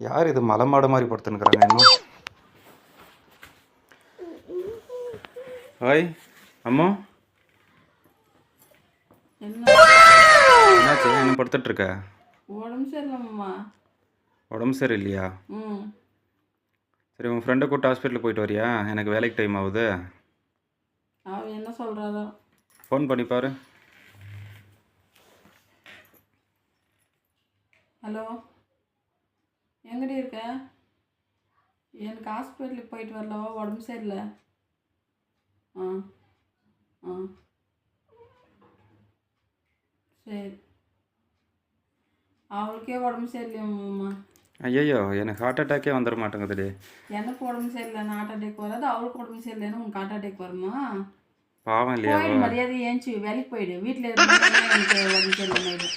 யார் இது மலை மாடு மாதிரி படுத்துனுக்குறாங்க இன்னும்? ஹாய் அம்மா, என்னாச்சு? என்ன படுத்துட்டு இருக்க? உடம்பு சரியில்லைம்மா. உடம்பு சரியில்லையா? சரி, உன் ஃப்ரெண்டை கூப்பிட்டு ஹாஸ்பிட்டலுக்கு போயிட்டு வரியா? எனக்கு வேலைக்கு டைம் ஆகுது. அவன் என்ன சொல்கிறாரோ. ஃபோன் பண்ணி பாரு. ஹலோ, எங்கடி இருக்க? எனக்கு ஹாஸ்பிட்டலுக்கு போயிட்டு வரலவா, உடம்பு சரியில்லை. ஆ ஆ சரி. அவளுக்கே உடம்பு சரியில்லையம்மா. ஐயோ, எனக்கு ஹார்ட் அட்டாக்கே வந்துட மாட்டேங்குதுடி. எனக்கு உடம்பு சரியில்லைன்னு ஹார்ட் அட்டாக் வராது, அவளுக்கு உடம்பு சரியில்லைன்னு உனக்கு ஹார்ட் அட்டாக் வருமா? பாவம் இல்லையா? போயிடு, மரியாதை ஏஞ்சி வேலைக்கு போயிடு. வீட்டில் இருந்தால் எனக்கு உடம்பு சரியில்லைன்னு